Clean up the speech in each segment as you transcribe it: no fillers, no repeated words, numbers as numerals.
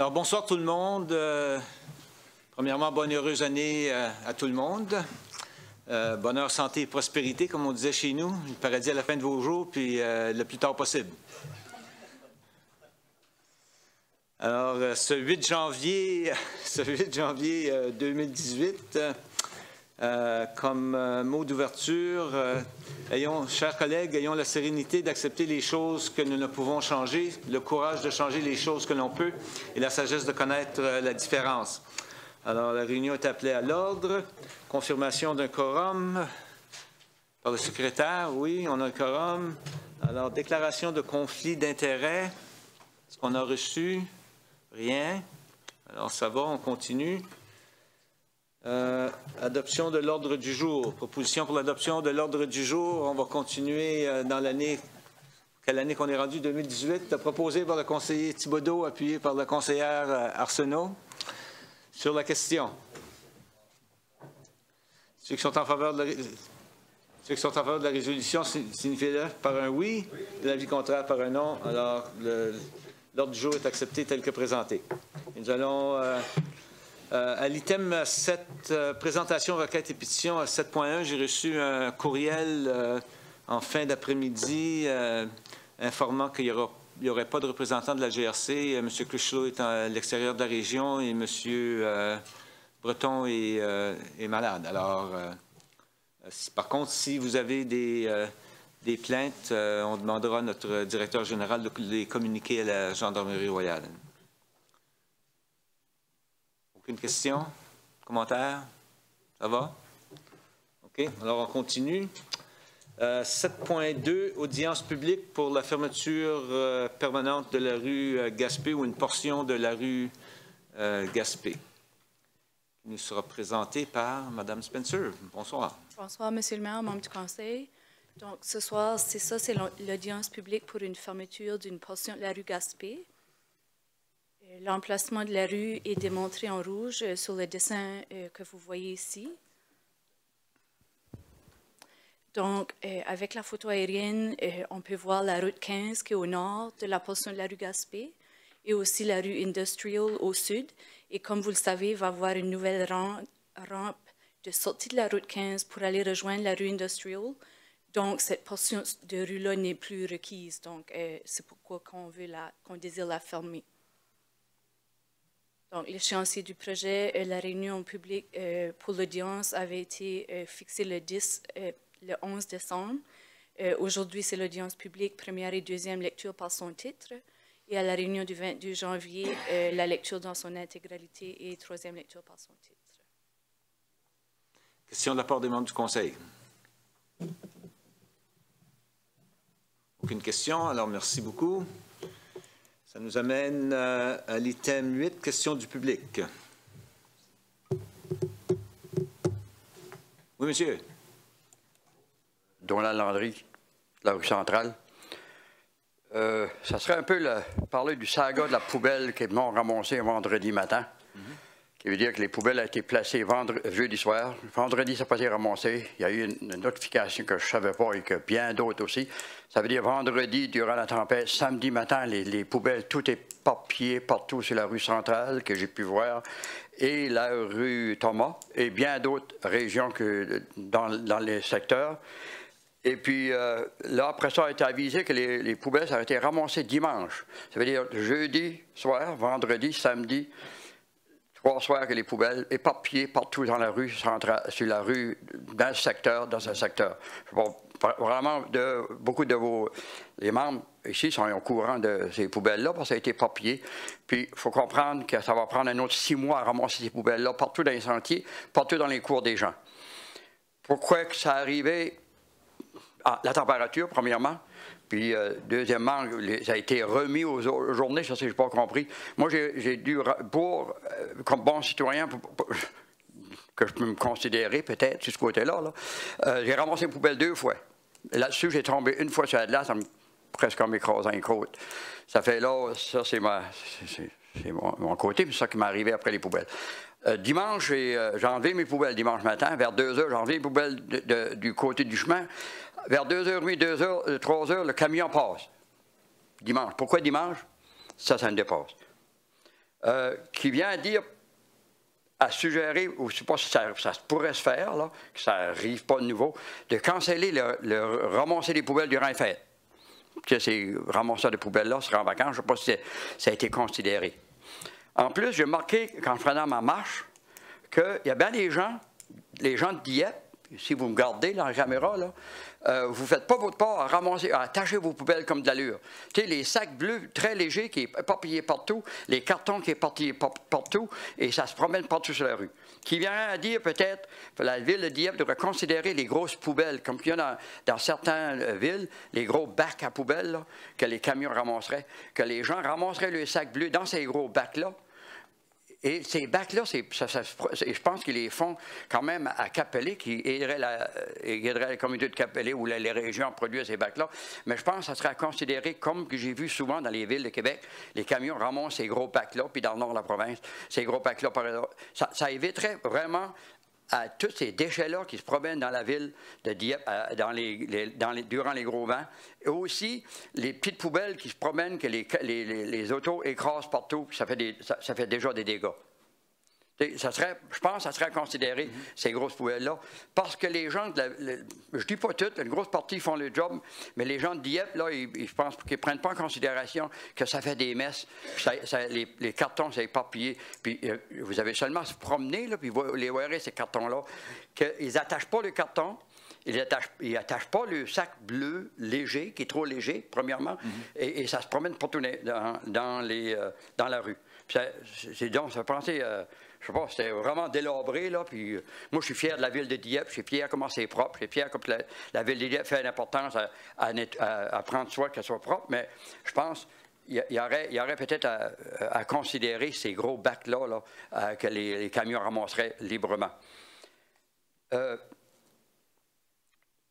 Alors, bonsoir tout le monde. Premièrement, bonne et heureuse année à tout le monde. Bonheur, santé et prospérité, comme on disait chez nous. Le paradis à la fin de vos jours, puis le plus tard possible. Alors, ce 8 janvier 2018, comme mot d'ouverture, chers collègues, ayons la sérénité d'accepter les choses que nous ne pouvons changer, le courage de changer les choses que l'on peut et la sagesse de connaître la différence. Alors, la réunion est appelée à l'ordre. Confirmation d'un quorum par le secrétaire. Oui, on a un quorum. Alors, déclaration de conflit d'intérêts. Est-ce qu'on a reçu? Rien. Alors, ça va, on continue. Adoption de l'ordre du jour. Proposition pour l'adoption de l'ordre du jour. On va continuer dans l'année, quelle année qu'on est rendu, 2018, proposé par le conseiller Thibodeau, appuyé par la conseillère Arsenault. Sur la question. Ceux qui sont en faveur de la résolution signifient-le par un oui, l'avis contraire par un non. Alors, l'ordre du jour est accepté tel que présenté. Et nous allons à l'item 7, présentation, requête et pétition à 7.1. J'ai reçu un courriel en fin d'après-midi informant qu'il n'y aurait pas de représentant de la GRC. M. Cruchot est à l'extérieur de la région et M. Breton est malade. Alors, par contre, si vous avez des plaintes, on demandera à notre directeur général de les communiquer à la Gendarmerie royale. Aucune question? Commentaire? Ça va? OK. Alors, on continue. 7.2, audience publique pour la fermeture permanente de la rue Gaspé ou une portion de la rue Gaspé. Il nous sera présenté par Mme Spencer. Bonsoir. Bonsoir, Monsieur le maire, membre du conseil. Donc, ce soir, c'est l'audience publique pour une fermeture d'une portion de la rue Gaspé. L'emplacement de la rue est démontré en rouge sur le dessin que vous voyez ici. Donc, avec la photo aérienne, on peut voir la route 15 qui est au nord de la portion de la rue Gaspé et aussi la rue Industrial au sud. Et comme vous le savez, il va y avoir une nouvelle rampe de sortie de la route 15 pour aller rejoindre la rue Industrial. Donc, cette portion de rue-là n'est plus requise. Donc, c'est pourquoi qu'on désire la fermer. Donc, l'échéancier du projet, la réunion publique pour l'audience avait été fixée le 11 décembre. Aujourd'hui, c'est l'audience publique, première et deuxième lecture par son titre. Et à la réunion du 22 janvier, la lecture dans son intégralité et troisième lecture par son titre. Question de la part des membres du conseil. Aucune question, alors merci beaucoup. Ça nous amène à l'item 8, question du public. Oui, monsieur. Donald Landry, la rue centrale. Ça serait un peu parler du saga de la poubelle qui est non ramassée vendredi matin, qui veut dire que les poubelles ont été placées jeudi soir. Vendredi, ça n'a pas été ramassé. Il y a eu une notification que je ne savais pas et que bien d'autres aussi. Ça veut dire vendredi, durant la tempête, samedi matin, les poubelles, tout est papier partout sur la rue centrale que j'ai pu voir, et la rue Thomas, et bien d'autres régions que dans les secteurs. Et puis, là, après ça, a été avisé que les poubelles, ça a été ramassé dimanche. Ça veut dire jeudi soir, vendredi, samedi, 3 soirs que les poubelles éparpillées partout dans la rue centrale, sur la rue, dans un secteur. Bon, vraiment, beaucoup de les membres ici sont au courant de ces poubelles-là parce que ça a été éparpillé. Puis, il faut comprendre que ça va prendre un autre 6 mois à ramasser ces poubelles-là partout dans les sentiers, partout dans les cours des gens. Pourquoi que ça arrivait? Ah, la température, premièrement. Puis, deuxièmement, ça a été remis aux journées, ça, je n'ai pas compris. Moi, j'ai dû, comme bon citoyen, que je peux me considérer peut-être sur ce côté-là, j'ai ramassé les poubelles 2 fois. Là-dessus, j'ai tombé une fois sur la glace, presque en m'écrasant les côtes. Ça fait là, ça, c'est mon côté, puis c'est ça qui m'est arrivé après les poubelles. Dimanche, j'ai enlevé mes poubelles dimanche matin. Vers 2 heures, j'ai enlevé les poubelles du côté du chemin. Vers 2h30, 3h, le camion passe. Dimanche. Pourquoi dimanche? Ça me dépasse. qui vient dire, à suggérer, ou je ne sais pas si ça pourrait se faire, là, que ça n'arrive pas de nouveau, de canceller le ramasser des poubelles durant les fêtes. Que ces ramasseurs de poubelles-là seraient en vacances, je ne sais pas si ça a été considéré. En plus, j'ai remarqué, quand je prenais ma marche, qu'il y a bien des gens, les gens de Dieppe, si vous me gardez dans la caméra, là, vous ne faites pas votre part à ramasser, à attacher vos poubelles comme de l'allure. Tu sais, les sacs bleus très légers qui sont éparpillés partout, les cartons qui sont éparpillés partout, et ça se promène partout sur la rue. Qui vient à dire peut-être que la ville de Dieppe devrait considérer les grosses poubelles, comme il y a dans certaines villes, les gros bacs à poubelles là, que les camions ramasseraient, que les gens ramasseraient le sac bleu dans ces gros bacs-là. Et ces bacs-là, je pense qu'ils les font quand même à Cap-Pelé, qui aiderait la communauté de Cap-Pelé où les régions produisent ces bacs-là. Mais je pense que ça serait à considérer, comme que j'ai vu souvent dans les villes de Québec, les camions ramassent ces gros bacs-là, puis dans le nord de la province, ces gros bacs-là, ça éviterait vraiment à tous ces déchets-là qui se promènent dans la ville de Dieppe durant les gros vents. Et aussi, les petites poubelles qui se promènent, que les autos écrasent partout, ça fait déjà des dégâts. Je pense que ça serait à considérer, ces grosses poubelles-là, parce que les gens, je ne dis pas toutes, une grosse partie font le job, mais les gens de Dieppe, là, je pense qu'ils ne prennent pas en considération que ça fait des messes, les cartons, c'est éparpillé, puis vous avez seulement à se promener, là, puis vous les verrez, ces cartons-là, qu'ils n'attachent pas le carton, ils n'attachent pas le sac bleu léger, qui est trop léger, premièrement, et ça se promène partout dans la rue. C'est donc, ça fait penser... je sais pas, c'était vraiment délabré, là, puis moi, je suis fier de la ville de Dieppe, je suis fier comment c'est propre, je suis fier comme la ville de Dieppe fait une importance à prendre soin qu'elle soit propre, mais je pense qu'il y aurait peut-être à considérer ces gros bacs-là là, que les camions ramasseraient librement.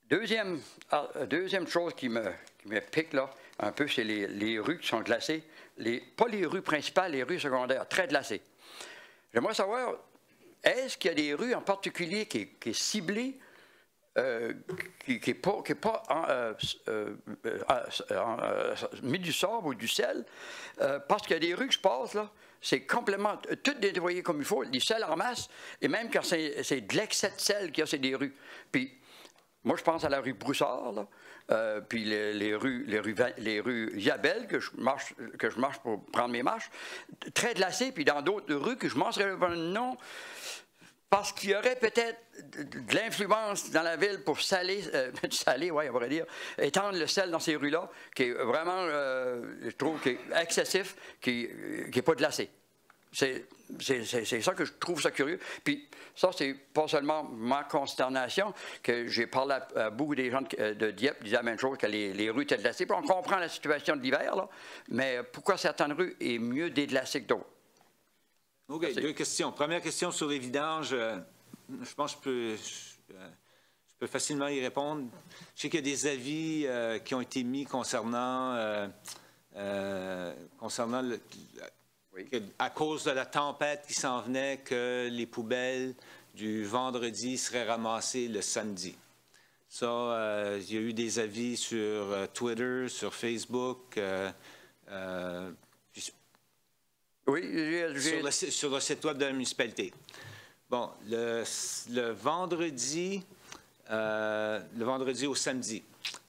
Deuxième chose qui me pique, là, un peu, c'est les rues qui sont glacées, pas les rues principales, les rues secondaires, très glacées. J'aimerais savoir, est-ce qu'il y a des rues en particulier qui est ciblée, qui n'est pas mis du sable ou du sel, parce qu'il y a des rues que je passe, là, c'est complètement, tout nettoyé comme il faut, du sel en masse, et même quand c'est de l'excès de sel qu'il y a, c'est des rues. Puis, moi, je pense à la rue Broussard, là, puis les rues Yabel, que je marche pour prendre mes marches, très glacées, puis dans d'autres rues que je mentionnerai pas le nom, parce qu'il y aurait peut-être de l'influence dans la ville pour saler, oui, on pourrait dire, étendre le sel dans ces rues-là, qui est vraiment, je trouve, qui est excessif, qui n'est pas glacé. C'est ça que je trouve ça curieux. Puis ça, c'est pas seulement ma consternation, que j'ai parlé à beaucoup des gens de Dieppe qui disaient la même chose, que les rues étaient glacées. Puis on comprend la situation de l'hiver, là, mais pourquoi certaines rues sont mieux déglacées que d'autres? OK, merci. Deux questions. Première question sur les vidanges. Je pense que je peux facilement y répondre. Je sais qu'il y a des avis qui ont été mis concernant à cause de la tempête qui s'en venait, que les poubelles du vendredi seraient ramassées le samedi. Ça, il y a eu des avis sur Twitter, sur Facebook, oui, sur le site web de la municipalité. Bon, le vendredi au samedi.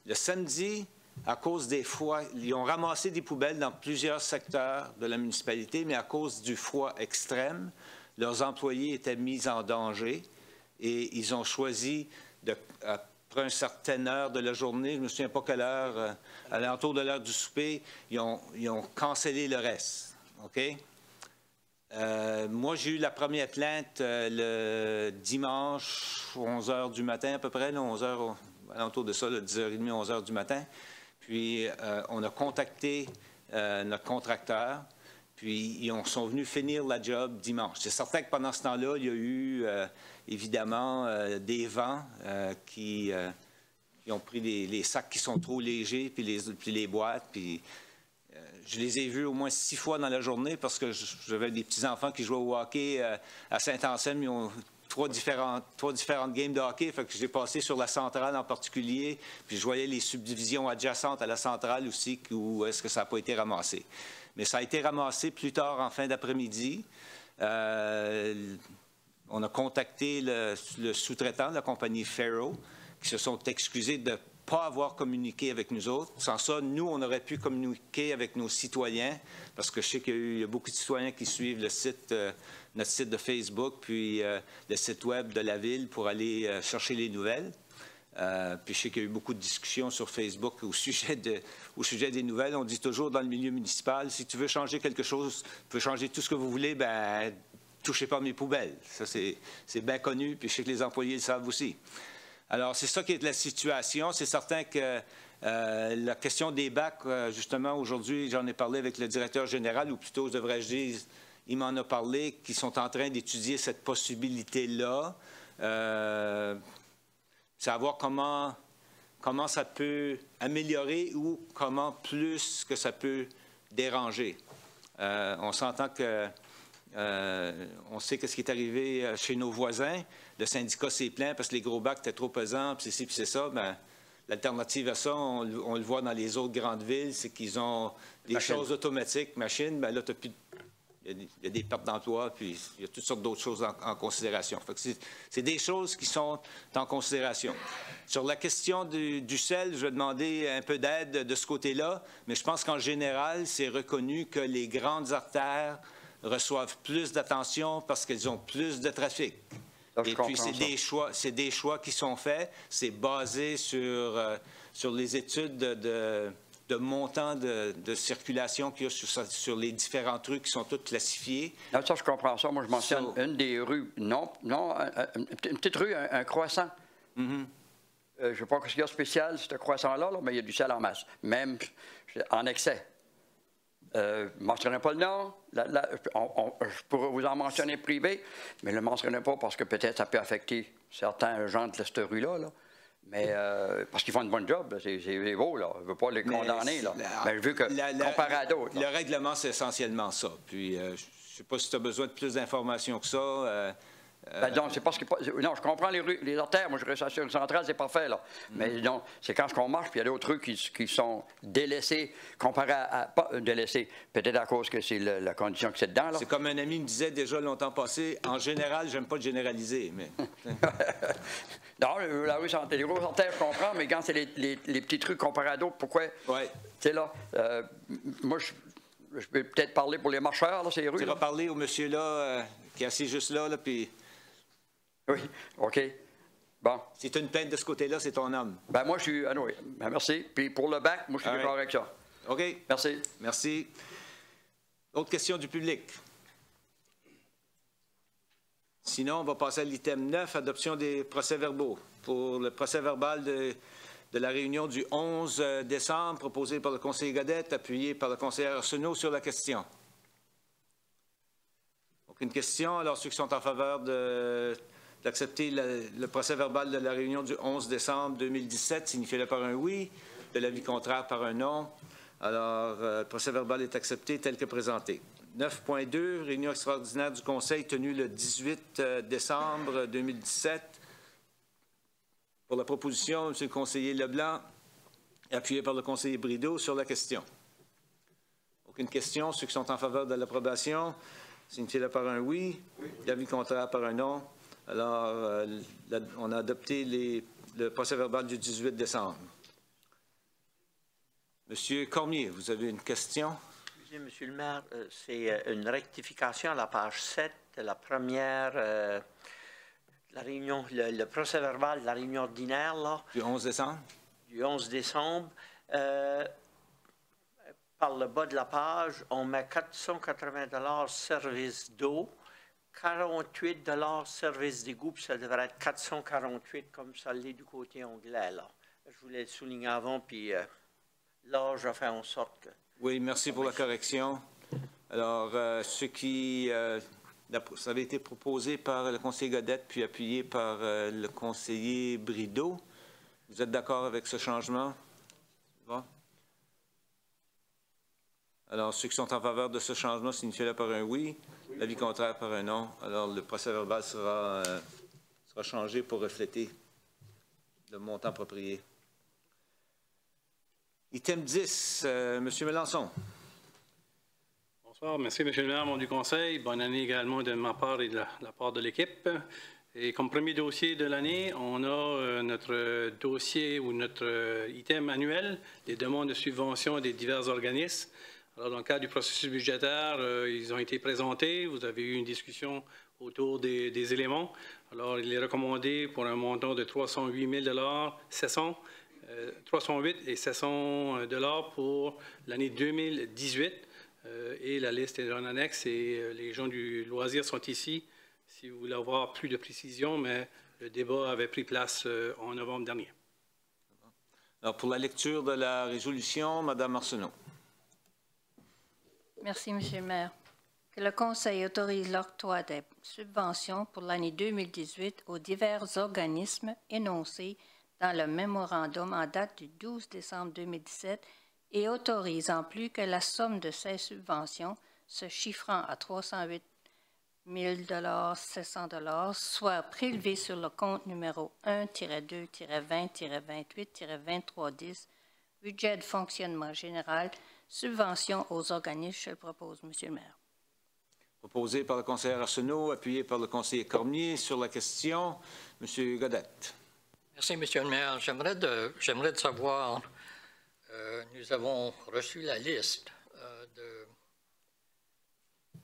Le samedi, à cause des froids, ils ont ramassé des poubelles dans plusieurs secteurs de la municipalité, mais à cause du froid extrême, leurs employés étaient mis en danger et ils ont choisi, après une certaine heure de la journée, je ne me souviens pas quelle heure, à l'entour de l'heure du souper, ils ont cancellé le reste. OK? Moi, j'ai eu la première plainte le dimanche, 11 h du matin à peu près, là, 11 h, à l'entour de ça, 10h30, 11 h du matin. Puis, on a contacté notre contracteur, puis ils sont venus finir la job dimanche. C'est certain que pendant ce temps-là, il y a eu, évidemment, des vents qui ont pris les sacs qui sont trop légers, puis les boîtes, puis... Je les ai vus au moins 6 fois dans la journée parce que j'avais des petits-enfants qui jouaient au hockey à Saint-Anselme. Ils ont trois différentes games de hockey. Fait que j'ai passé sur la centrale en particulier. Puis je voyais les subdivisions adjacentes à la centrale aussi où est-ce que ça n'a pas été ramassé. mais ça a été ramassé plus tard en fin d'après-midi. On a contacté le sous-traitant de la compagnie Faro, qui se sont excusés de ne pas avoir communiqué avec nous autres. Sans ça, nous, on aurait pu communiquer avec nos citoyens, parce que je sais qu'il y a beaucoup de citoyens qui suivent le site, notre site de Facebook, puis le site web de la Ville pour aller chercher les nouvelles. Puis je sais qu'il y a eu beaucoup de discussions sur Facebook au sujet des nouvelles. On dit toujours dans le milieu municipal, si tu veux changer quelque chose, tu peux changer tout ce que vous voulez, ben touchez pas mes poubelles. Ça, c'est bien connu, puis je sais que les employés le savent aussi. Alors, c'est ça qui est la situation. C'est certain que la question des bacs, justement, aujourd'hui, j'en ai parlé avec le directeur général, ou plutôt, devrais-je dire, il m'en a parlé, qui sont en train d'étudier cette possibilité-là. Savoir comment ça peut améliorer ou comment plus que ça peut déranger. On s'entend que on sait ce qui est arrivé chez nos voisins. Le syndicat s'est plaint parce que les gros bacs étaient trop pesants, puis c'est ci, puis c'est ça. Bien, l'alternative à ça, on le voit dans les autres grandes villes, c'est qu'ils ont des choses automatiques, machines. Bien là, il y a des pertes d'emploi, puis il y a toutes sortes d'autres choses en considération. C'est des choses qui sont en considération. Sur la question du sel, je vais demander un peu d'aide de ce côté-là, mais je pense qu'en général, c'est reconnu que les grandes artères reçoivent plus d'attention parce qu'elles ont plus de trafic. Et puis, c'est des choix qui sont faits. C'est basé sur les études de montant de circulation qu'il y a sur les différents trucs qui sont tous classifiés. Non, ça, je comprends ça. Moi, je mentionne une des rues, une petite rue, un croissant. Je ne sais pas ce qu'il y a de spécial, ce croissant-là, mais il y a du sel en masse, même en excès. Je ne mentionnerai pas le nom. Je pourrais vous en mentionner privé, mais je ne le mentionnerai pas parce que peut-être ça peut affecter certains gens de cette rue-là. Là. Mais parce qu'ils font une bonne job, c'est beau, là. Je ne veux pas les condamner, là. Mais je veux que, comparé à d'autres. Le règlement, c'est essentiellement ça. Puis, je ne sais pas si tu as besoin de plus d'informations que ça. Non, c'est parce que... Non, je comprends les artères. Moi, je reste sur une centrale, c'est parfait, là. Mais non, c'est quand on marche, puis il y a d'autres trucs qui sont délaissés, comparé à... Pas délaissés, peut-être à cause que c'est la condition que c'est dedans, là. C'est comme un ami me disait déjà longtemps passé, en général, j'aime pas de généraliser, mais... Non, la rue Santé, les grosses artères, je comprends, mais quand c'est les petits trucs comparés à d'autres, pourquoi... Oui. Tu sais, là, moi, je peux peut-être parler pour les marcheurs, là, ces rues. Tu vas parler au monsieur-là, qui est assis juste là, puis... Oui, OK. Bon. Si tu as une plainte de ce côté-là, c'est ton homme. Ben moi, je suis... Ah, oui. Ben, merci. Puis pour le bac, moi, je suis d'accord avec ça. OK. Merci. Merci. Autre question du public? Sinon, on va passer à l'item 9, adoption des procès-verbaux. Pour le procès-verbal de la réunion du 11 décembre, proposé par le conseiller Godette, appuyé par le conseiller Arsenault sur la question. Aucune question. Alors, ceux qui sont en faveur d'accepter le procès-verbal de la réunion du 11 décembre 2017, signifiez-le par un oui. De l'avis contraire, par un non. Alors, le procès-verbal est accepté tel que présenté. 9.2, réunion extraordinaire du Conseil tenue le 18 décembre 2017. Pour la proposition, M. le conseiller Leblanc, appuyé par le conseiller Brideau sur la question. Aucune question. Ceux qui sont en faveur de l'approbation, signifiez-le par un oui. L'avis contraire, par un non. Alors, on a adopté le procès-verbal du 18 décembre. Monsieur Cormier, vous avez une question? Monsieur le maire, c'est une rectification à la page 7, la première, la réunion, le procès-verbal de la réunion ordinaire, là. Du 11 décembre? Du 11 décembre. Par le bas de la page, on met 480 $ service d'eau, 48 $ service d'égout, puis ça devrait être 448 comme ça l'est du côté anglais, là. Je voulais le souligner avant, puis là, je fais en sorte que... Oui, merci pour la correction. Alors, ça avait été proposé par le conseiller Godette, puis appuyé par le conseiller Brideau. Vous êtes d'accord avec ce changement? Bon. Alors, ceux qui sont en faveur de ce changement, signifiez-le par un oui. L'avis contraire par un non. Alors, le procès-verbal sera changé pour refléter le montant approprié. Item 10, M. Mélenchon. Bonsoir. Merci, M. le maire, membre du Conseil. Bonne année également de ma part et de la part de l'équipe. Et comme premier dossier de l'année, on a notre dossier ou notre item annuel, les demandes de subventions des divers organismes. Alors, dans le cadre du processus budgétaire, ils ont été présentés. Vous avez eu une discussion autour des éléments. Alors, il est recommandé pour un montant de 308 700 308 et 700 $ pour l'année 2018. Et la liste est en annexe et les gens du loisir sont ici si vous voulez avoir plus de précision, mais le débat avait pris place en novembre dernier. Alors, pour la lecture de la résolution, Mme Arsenault. Merci, M. le maire. Que le Conseil autorise l'octroi des subventions pour l'année 2018 aux divers organismes énoncés dans le mémorandum en date du 12 décembre 2017 et autorise en plus que la somme de ces subventions, se chiffrant à 308 000 700 $ soit prélevée sur le compte numéro 1-2-20-28-2310, budget de fonctionnement général, subvention aux organismes. Je le propose, M. le maire. Proposé par le conseiller Arsenault, appuyé par le conseiller Cormier. Sur la question, M. Godette. Merci, M. le maire. J'aimerais savoir, nous avons reçu la liste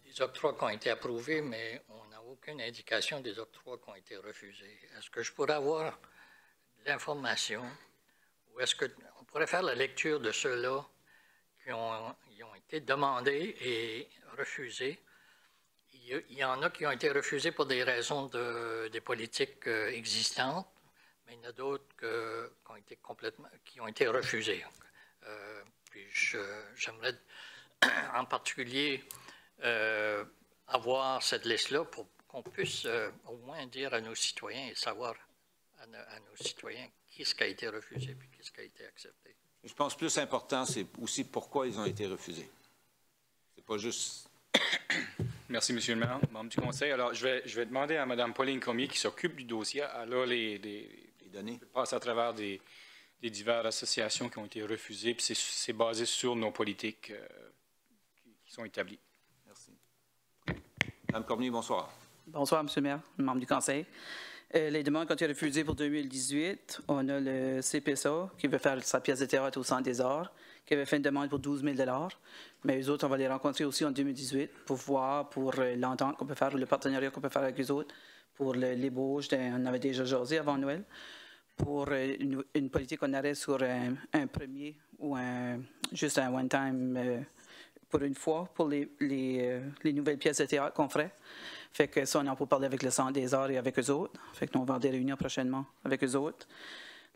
des octrois qui ont été approuvés, mais on n'a aucune indication des octrois qui ont été refusés. Est-ce que je pourrais avoir de l'information ou est-ce qu'on pourrait faire la lecture de ceux-là qui ont été demandés et refusés? Il y en a qui ont été refusés pour des raisons des politiques existantes, mais il y en a d'autres qui ont été refusés. Puis j'aimerais en particulier avoir cette liste-là pour qu'on puisse au moins dire à nos citoyens et savoir à nos citoyens qu'est-ce qui a été refusé et qu'est-ce qui a été accepté. Je pense que plus important, c'est aussi pourquoi ils ont été refusés. C'est pas juste... Merci, M. le maire, membre du Conseil. Alors, je vais demander à Mme Pauline Cormier, qui s'occupe du dossier, elle a les données. Je passe à travers des diverses associations qui ont été refusées, puis c'est basé sur nos politiques qui sont établies. Merci. Mme Cormier, bonsoir. Bonsoir, M. le maire, membre du Conseil. Les demandes qui ont été refusées pour 2018, on a le CPSA qui veut faire sa pièce de théâtre au Centre des Arts, qui avait fait une demande pour 12 000 $. Mais eux autres, on va les rencontrer aussi en 2018 pour voir, pour l'entente qu'on peut faire, ou le partenariat qu'on peut faire avec eux autres, pour l'ébauche, on avait déjà jasé avant Noël, pour une politique qu'on aurait sur un premier ou juste un one-time pour une fois pour les nouvelles pièces de théâtre qu'on ferait. Fait que ça, on en peut parler avec le Centre des Arts et avec eux autres. Fait que nous, on va avoir des réunions prochainement avec eux autres.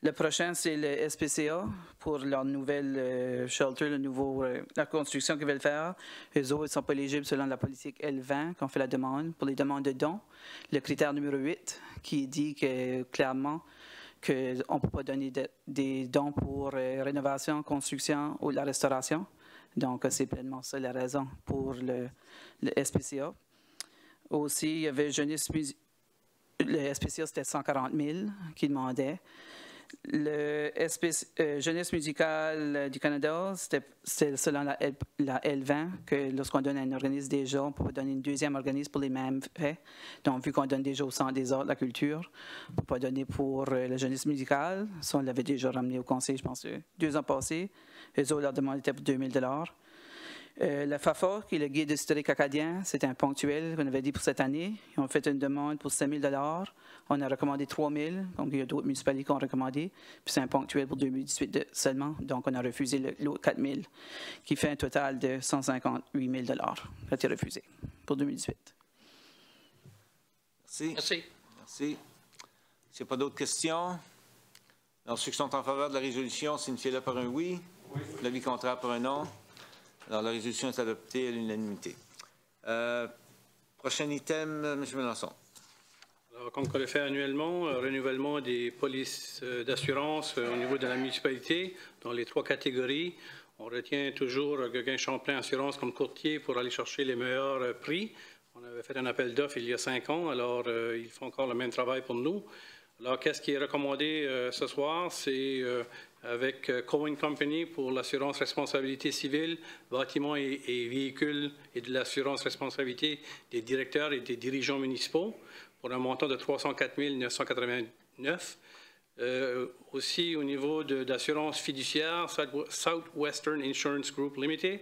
Le prochain, c'est le SPCA pour leur nouvelle shelter, la construction qu'ils veulent faire. Eux autres ne sont pas éligibles selon la politique L20 qu'on fait la demande pour les demandes de dons. Le critère numéro 8 qui dit que, clairement qu'on ne peut pas donner des dons pour rénovation, construction ou la restauration. Donc, c'est pleinement ça la raison pour le SPCA. Aussi, il y avait Jeunesse le SPCA, c'était 140 000 qui demandait. Le Jeunesse musicale du Canada, c'était selon la L20 que lorsqu'on donne à un organisme déjà, on peut donner une deuxième organisme pour les mêmes faits. Donc, vu qu'on donne déjà au Centre des Arts de la Culture, on ne peut pas donner pour la jeunesse musicale. Ça, on l'avait déjà ramené au Conseil, je pense, 2 ans passés. Eux autres, leur demande était pour 2 000 $. Le FAFA, qui est le guide historique acadien, c'est un ponctuel qu'on avait dit pour cette année. Ils ont fait une demande pour 5 000 $. On a recommandé 3 000 $. Donc, il y a d'autres municipalités qui ont recommandé. Puis, c'est un ponctuel pour 2018 seulement. Donc, on a refusé l'autre 4 000 $, qui fait un total de 158 000 $. Ça a été refusé pour 2018. Merci. Merci. Merci. S'il n'y a pas d'autres questions, alors ceux qui sont en faveur de la résolution, signifiez-le par un oui. Oui. L'avis contraire par un non. Alors, la résolution est adoptée à l'unanimité. Prochain item, M. Mélenchon. Alors, comme on le fait annuellement, renouvellement des polices d'assurance au niveau de la municipalité dans les 3 catégories. On retient toujours Gauguin-Champlain Assurance comme courtier pour aller chercher les meilleurs prix. On avait fait un appel d'offres il y a 5 ans, alors ils font encore le même travail pour nous. Alors, qu'est-ce qui est recommandé ce soir? C'est avec Cohen Company pour l'assurance responsabilité civile, bâtiments et véhicules et de l'assurance responsabilité des directeurs et des dirigeants municipaux pour un montant de 304 989. Aussi au niveau d'assurance fiduciaire, Southwestern Insurance Group Limited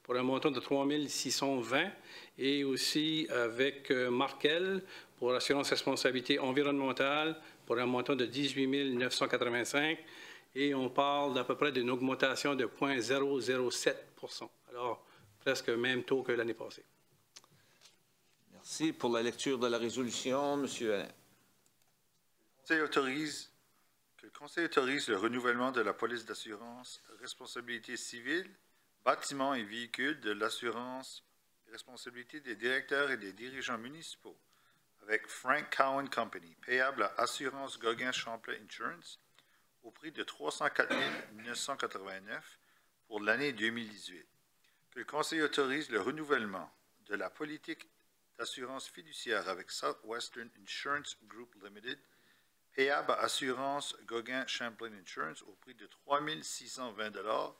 pour un montant de 3 620 et aussi avec Markel pour assurance responsabilité environnementale pour un montant de 18 985 et on parle d'à peu près d'une augmentation de 0,007 %. Alors, presque le même taux que l'année passée. Merci. Pour la lecture de la résolution, M. Alain. Que le Conseil autorise le renouvellement de la police d'assurance responsabilité civile, bâtiments et véhicules de l'assurance responsabilité des directeurs et des dirigeants municipaux avec Frank Cowan Company, payable à Assurance Gauguin Champlain Insurance, au prix de 304 989 pour l'année 2018. Que le Conseil autorise le renouvellement de la politique d'assurance fiduciaire avec Southwestern Insurance Group Limited, payable à Assurance Gauguin Champlain Insurance au prix de 3 620 $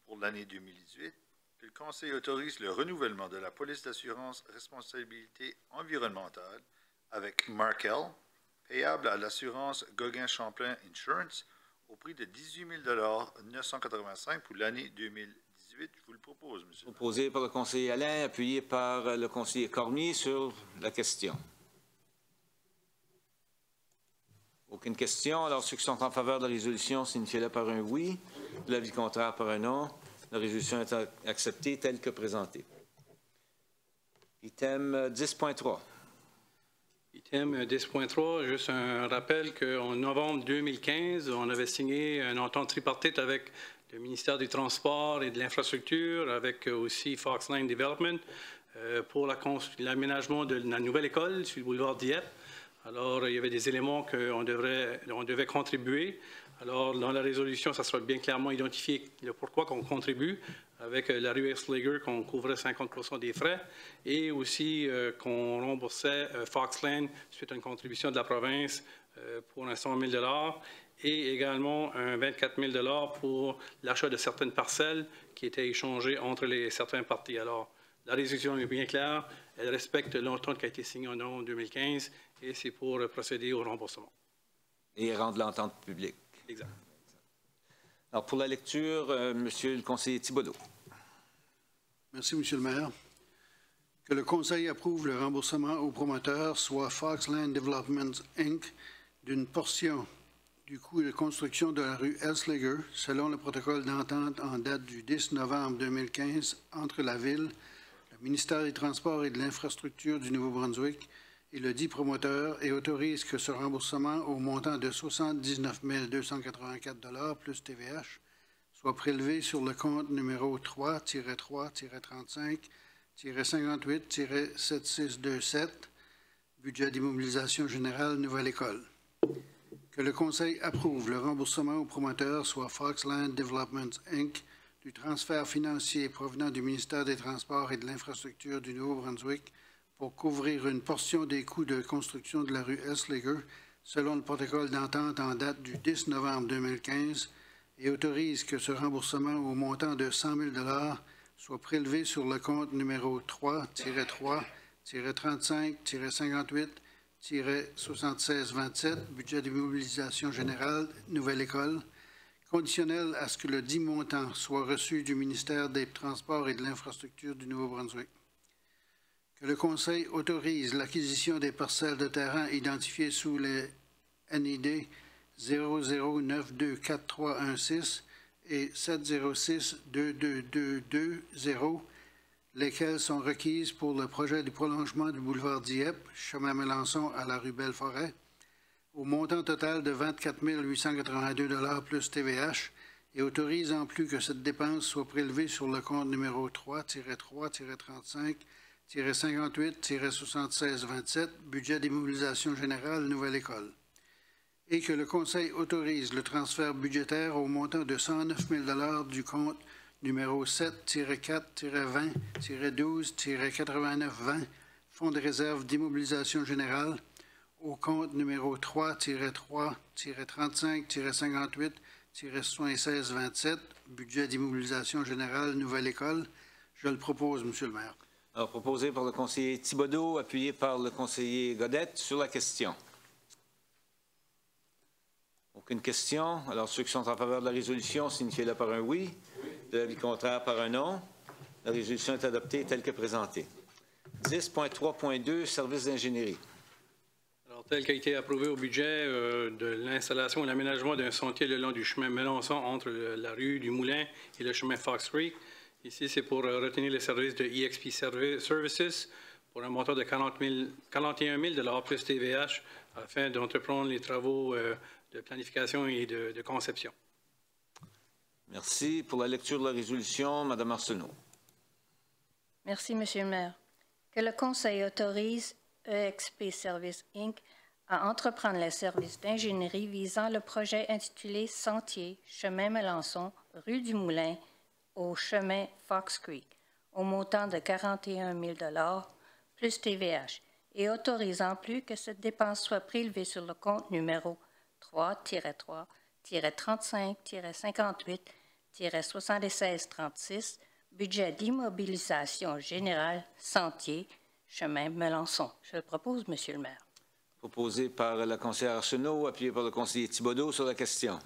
pour l'année 2018. Que le Conseil autorise le renouvellement de la police d'assurance responsabilité environnementale avec Markel, payable à l'assurance Gauguin Champlain Insurance au prix de 18 985 pour l'année 2018. Je vous le propose, monsieur. Proposé par le conseiller Alain, appuyé par le conseiller Cormier sur la question. Aucune question. Alors, ceux qui sont en faveur de la résolution, signifiez-le par un oui. De l'avis contraire par un non. La résolution est acceptée telle que présentée. Item 10.3. Item 10.3, juste un rappel qu'en novembre 2015, on avait signé une entente tripartite avec le ministère du Transport et de l'Infrastructure, avec aussi Foxline Development, pour l'aménagement de la nouvelle école sur le boulevard Dieppe. Alors, il y avait des éléments qu'on devait contribuer. Alors, dans la résolution, ça sera bien clairement identifié le pourquoi qu'on contribue, avec la rue Erslager, qu'on couvrait 50 % des frais, et aussi qu'on remboursait Foxland suite à une contribution de la province pour un 100 000 $, et également un 24 000 $ pour l'achat de certaines parcelles qui étaient échangées entre certains partis. Alors, la résolution est bien claire, elle respecte l'entente qui a été signée en novembre 2015, et c'est pour procéder au remboursement. Et rendre l'entente publique. Exact. Alors, pour la lecture, Monsieur le conseiller Thibodeau. Merci, Monsieur le maire. Que le Conseil approuve le remboursement au promoteur, soit Foxland Development, Inc., d'une portion du coût de construction de la rue Erslager, selon le protocole d'entente en date du 10 novembre 2015 entre la Ville, le ministère des Transports et de l'Infrastructure du Nouveau-Brunswick et le dit promoteur, et autorise que ce remboursement au montant de 79 284 $ plus TVH soit prélevé sur le compte numéro 3-3-3-58-7627, budget d'immobilisation générale Nouvelle École. Que le Conseil approuve le remboursement au promoteur, soit Foxland Development, Inc., du transfert financier provenant du ministère des Transports et de l'Infrastructure du Nouveau-Brunswick pour couvrir une portion des coûts de construction de la rue Erslager, selon le protocole d'entente en date du 10 novembre 2015, et autorise que ce remboursement au montant de 100 000 $ soit prélevé sur le compte numéro 3-3-35-58-7627, budget d'immobilisation générale, Nouvelle École, conditionnel à ce que le dit montant soit reçu du ministère des Transports et de l'Infrastructure du Nouveau-Brunswick. Que le Conseil autorise l'acquisition des parcelles de terrain identifiées sous les NID 00924316 et 7062220, lesquelles sont requises pour le projet du prolongement du boulevard Dieppe, chemin Melançon à la rue Belleforêt, au montant total de 24 882 $ plus TVH, et autorise en plus que cette dépense soit prélevée sur le compte numéro 3-3-35-58-7627, budget d'immobilisation générale Nouvelle École. Et que le Conseil autorise le transfert budgétaire au montant de 109 000 $ du compte numéro 7-4-20-12-8920, Fonds de réserve d'immobilisation générale, au compte numéro 3-3-35-58-76-27, budget d'immobilisation générale, nouvelle école. Je le propose, Monsieur le maire. Alors, proposé par le conseiller Thibodeau, appuyé par le conseiller Godette sur la question. Aucune question. Alors, ceux qui sont en faveur de la résolution, signifiez-le par un oui. De l'avis contraire, par un non. La résolution est adoptée telle que présentée. 10.3.2, services d'ingénierie. Alors, tel qu'a été approuvé au budget de l'installation et l'aménagement d'un sentier le long du chemin Melançon entre la rue du Moulin et le chemin Fox Creek. Ici, c'est pour retenir les services de EXP Services pour un montant de 41 000 plus TVH afin d'entreprendre les travaux de planification et de conception. Merci. Pour la lecture de la résolution, Mme Arsenault. Merci, Monsieur le maire. Que le Conseil autorise EXP Services Inc. à entreprendre les services d'ingénierie visant le projet intitulé Sentier, chemin Melançon, rue du Moulin, au chemin Fox Creek, au montant de 41 000 plus TVH, et autorisant plus que cette dépense soit prélevée sur le compte numéro 3-3-35-58-76-36, budget d'immobilisation générale, Sentier, chemin Melançon. Je le propose, Monsieur le maire. Proposé par la conseillère Arsenault, appuyé par le conseiller Thibodeau sur la question.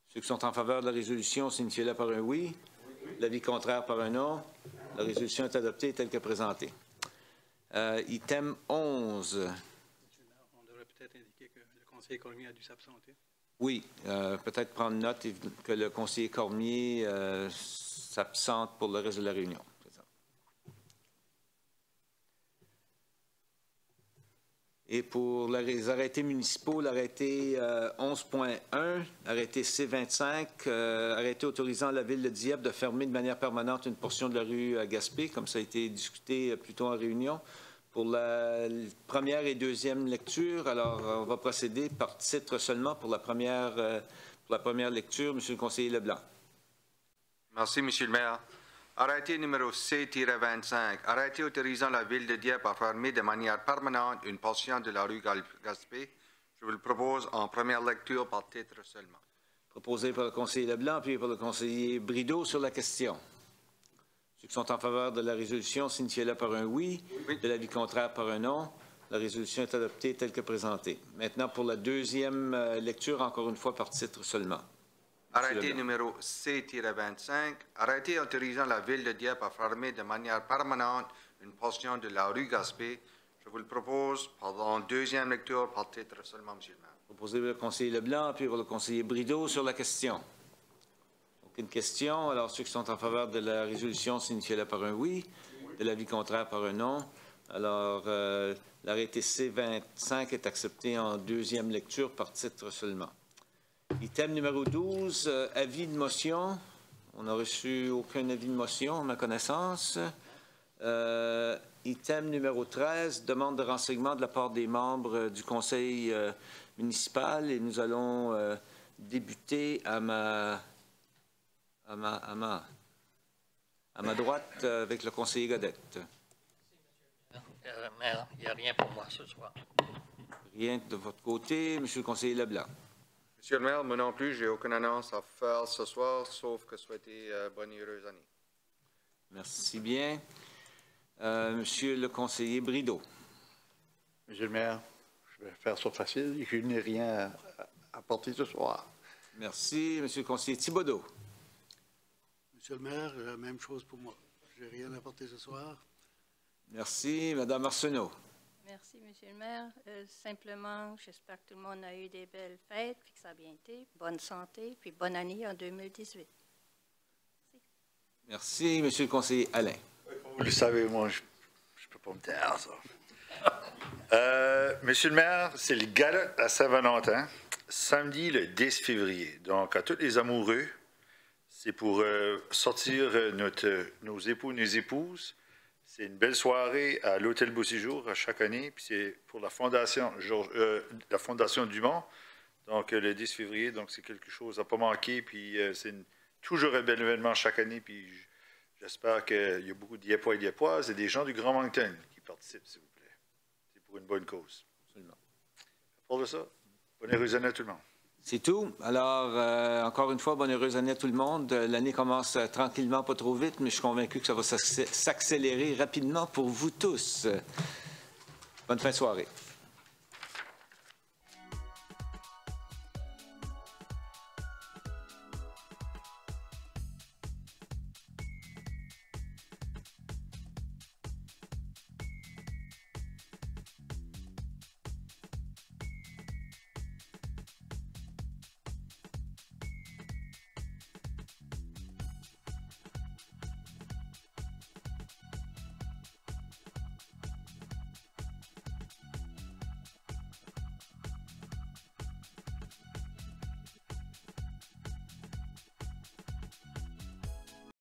Ceux qui sont en faveur de la résolution, signifiez-le par un oui. L'avis contraire par un non. La résolution est adoptée telle que présentée. Item 11. Monsieur le maire, on devrait peut-être indiquer que le conseiller Cormier a dû s'absenter. Oui, peut-être prendre note que le conseiller Cormier s'absente pour le reste de la réunion. Et pour les arrêtés municipaux, l'arrêté 11.1, arrêté C25, arrêté autorisant la Ville de Dieppe de fermer de manière permanente une portion de la rue à Gaspé, comme ça a été discuté plus tôt en réunion. Pour la première et deuxième lecture, alors on va procéder par titre seulement pour la première lecture. Monsieur le conseiller Leblanc. Merci, Monsieur le maire. Arrêté numéro C-25, arrêté autorisant la Ville de Dieppe à fermer de manière permanente une portion de la rue Gaspé. Je vous le propose en première lecture par titre seulement. Proposé par le conseiller Leblanc, puis par le conseiller Brideau sur la question. Ceux qui sont en faveur de la résolution, signifiez-le par un oui. De l'avis contraire par un non. La résolution est adoptée telle que présentée. Maintenant, pour la deuxième lecture, encore une fois par titre seulement. Arrêté numéro C-25, arrêté autorisant la Ville de Dieppe à fermer de manière permanente une portion de la rue Gaspé. Je vous le propose en deuxième lecture par titre seulement, Monsieur le maire. Proposé par le conseiller Leblanc, puis par le conseiller Brideau sur la question. Aucune question. Alors, ceux qui sont en faveur de la résolution, signifiez-le par un oui. De l'avis contraire par un non. Alors, l'arrêté C-25 est accepté en deuxième lecture par titre seulement. Item numéro 12, avis de motion. On n'a reçu aucun avis de motion, à ma connaissance. Item numéro 13, demande de renseignement de la part des membres du conseil municipal. Et nous allons débuter à ma droite avec le conseiller Godette. Maire, il n'y a rien pour moi ce soir. Rien de votre côté. Monsieur le conseiller Leblanc. Monsieur le maire, moi non plus, j'ai aucune annonce à faire ce soir, sauf que souhaiter bonne et heureuse année. Merci bien. Monsieur le conseiller Brideau. Monsieur le maire, je vais faire ça facile. Je n'ai rien à apporter ce soir. Merci. Monsieur le conseiller Thibodeau. Monsieur le maire, même chose pour moi. Je n'ai rien à apporter ce soir. Merci. Madame Arsenault. Merci, Monsieur le maire. Simplement, j'espère que tout le monde a eu des belles fêtes, puis que ça a bien été. Bonne santé, puis bonne année en 2018. Merci, Monsieur le conseiller Alain. Vous le savez, moi, je ne peux pas me taire, ça. Monsieur le maire, c'est le gala à Saint-Valentin, samedi le 10 février. Donc, à tous les amoureux, c'est pour sortir nos époux, nos épouses. C'est une belle soirée à l'Hôtel Beau-Séjour à chaque année, puis c'est pour la Fondation Dumont, donc le 10 février, donc c'est quelque chose à ne pas manquer, puis c'est toujours un bel événement chaque année, puis j'espère qu'il y a beaucoup de Diepois et Diepoises et des gens du Grand Moncton qui participent, s'il vous plaît. C'est pour une bonne cause. Absolument. Pour ça, bonne heureuse année à tout le monde. C'est tout. Alors, encore une fois, bonne heureuse année à tout le monde. L'année commence tranquillement, pas trop vite, mais je suis convaincu que ça va s'accélérer rapidement pour vous tous. Bonne fin de soirée.